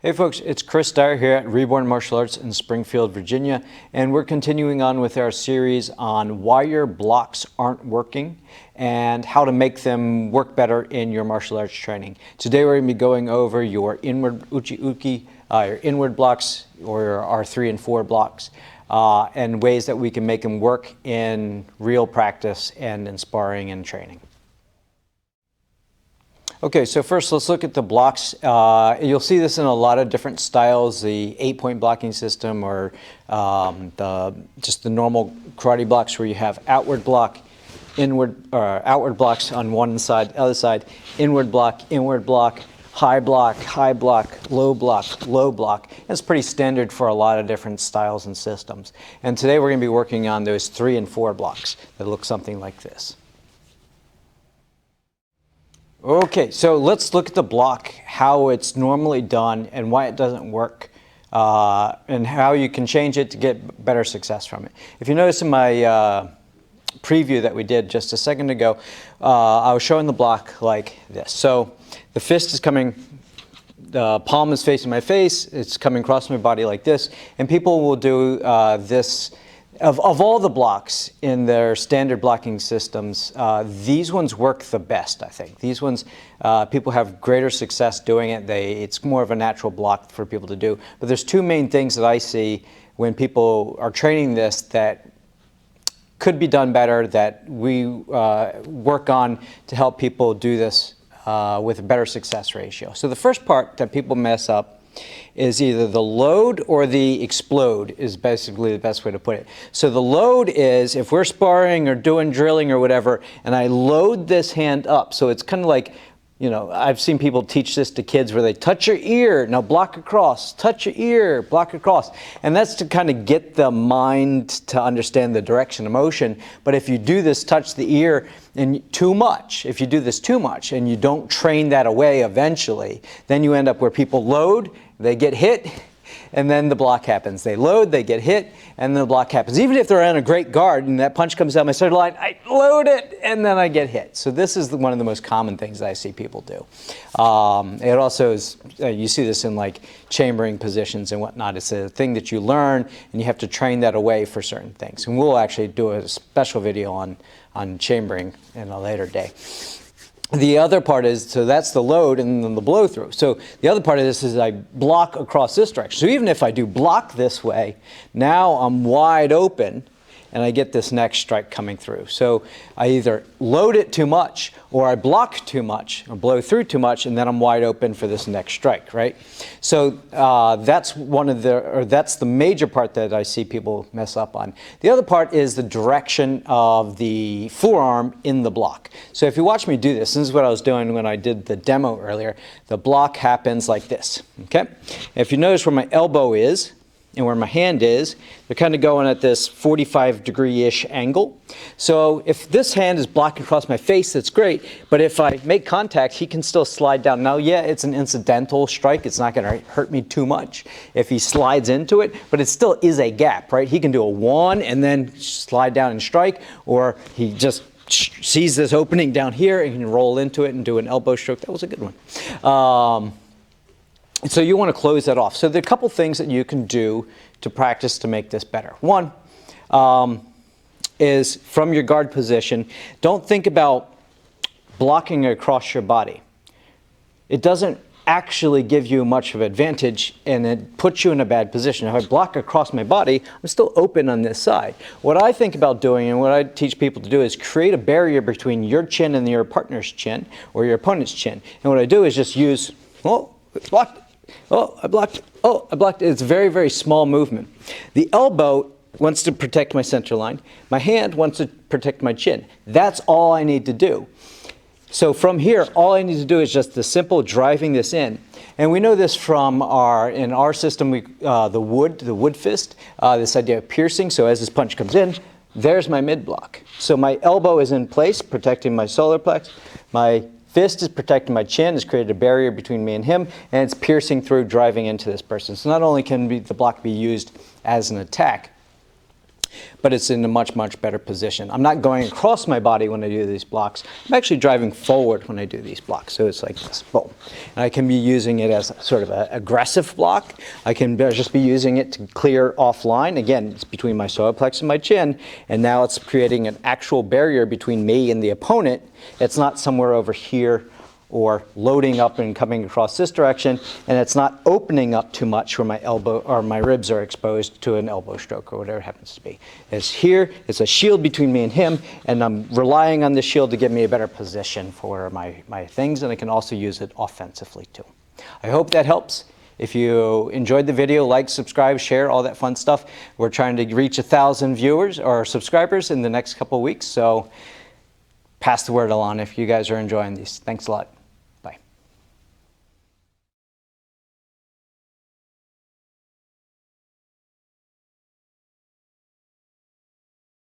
Hey folks, it's Chris Dyer here at Reborn Martial Arts in Springfield, Virginia, and we're continuing on with our series on why your blocks aren't working and how to make them work better in your martial arts training. Today we're going to be going over your inward uchi-uki, your inward blocks, or your R3 and 4 blocks, and ways that we can make them work in real practice and in sparring and training. Okay, so first let's look at the blocks. You'll see this in a lot of different styles, the 8-point blocking system or just the normal karate blocks where you have outward block, outward blocks on one side, the other side, inward block, high block, low block, low block. It's pretty standard for a lot of different styles and systems. And today we're going to be working on those 3 and 4 blocks that look something like this. Okay, so let's look at the block, how it's normally done and why it doesn't work, and how you can change it to get better success from it. If you notice in my preview that we did just a second ago, I was showing the block like this. So the fist is coming, the palm is facing my face, it's coming across my body like this, and people will do this. Of all the blocks in their standard blocking systems, these ones work the best, I think. These ones, people have greater success doing it. It's more of a natural block for people to do. But there's two main things that I see when people are training this that could be done better, that we work on to help people do this with a better success ratio. So the first part that people mess up is either the load or the explode is basically the best way to put it. So the load is if we're sparring or doing drilling or whatever, and I load this hand up. So it's kind of like, you know, I've seen people teach this to kids where they touch your ear, now block across, touch your ear, block across. And that's to kind of get the mind to understand the direction of motion. But if you do this, touch the ear, and too much, if you do this too much and you don't train that away eventually, then you end up where people load, they get hit, and then the block happens. They load, they get hit, and then the block happens. Even if they're on a great guard and that punch comes down my center line, I load it, and then I get hit. So this is one of the most common things that I see people do. It also is, you see this in like chambering positions and whatnot. It's a thing that you learn, and you have to train that away for certain things. And we'll actually do a special video on chambering in a later day. The other part is, so that's the load and then the blow through. So the other part of this is I block across this direction. So even if I do block this way, now I'm wide open and I get this next strike coming through. So I either load it too much or I block too much or blow through too much, and then I'm wide open for this next strike, right? So that's that's the major part that I see people mess up on. The other part is the direction of the forearm in the block. So if you watch me do this, this is what I was doing when I did the demo earlier. The block happens like this, okay? If you notice where my elbow is, and where my hand is, they're kind of going at this 45-degree-ish angle. So if this hand is blocking across my face, that's great. But if I make contact, he can still slide down. Now, yeah, it's an incidental strike. It's not going to hurt me too much if he slides into it, but it still is a gap, right? He can do a 1 and then slide down and strike, or he just sees this opening down here and can roll into it and do an elbow stroke. That was a good one. So you want to close that off. So there are a couple things that you can do to practice to make this better. One is from your guard position, don't think about blocking across your body. It doesn't actually give you much of an advantage, and it puts you in a bad position. If I block across my body, I'm still open on this side. What I think about doing and what I teach people to do is create a barrier between your chin and your partner's chin or your opponent's chin. And what I do is just use, oh, it's blocked. Oh, I blocked it. Oh, I blocked it. It's a very, very small movement. The elbow wants to protect my center line. My hand wants to protect my chin. That's all I need to do. So from here, all I need to do is just the simple driving this in. And we know this from in our system, the wood fist, this idea of piercing. So as this punch comes in, there's my mid block. So my elbow is in place, protecting my solar plex. My fist is protecting my chin, has created a barrier between me and him, and it's piercing through, driving into this person. So not only can the block be used as an attack, but it's in a much, much better position. I'm not going across my body when I do these blocks. I'm actually driving forward when I do these blocks. So it's like this, boom. And I can be using it as sort of an aggressive block. I can just be using it to clear offline. Again, it's between my solar plexus and my chin, and now it's creating an actual barrier between me and the opponent. It's not somewhere over here or loading up and coming across this direction, and it's not opening up too much where my elbow or my ribs are exposed to an elbow stroke or whatever it happens to be. It's here, it's a shield between me and him, and I'm relying on the shield to give me a better position for my things, and I can also use it offensively too. I hope that helps. If you enjoyed the video, like, subscribe, share, all that fun stuff. We're trying to reach 1,000 viewers or subscribers in the next couple of weeks, so pass the word along if you guys are enjoying these. Thanks a lot.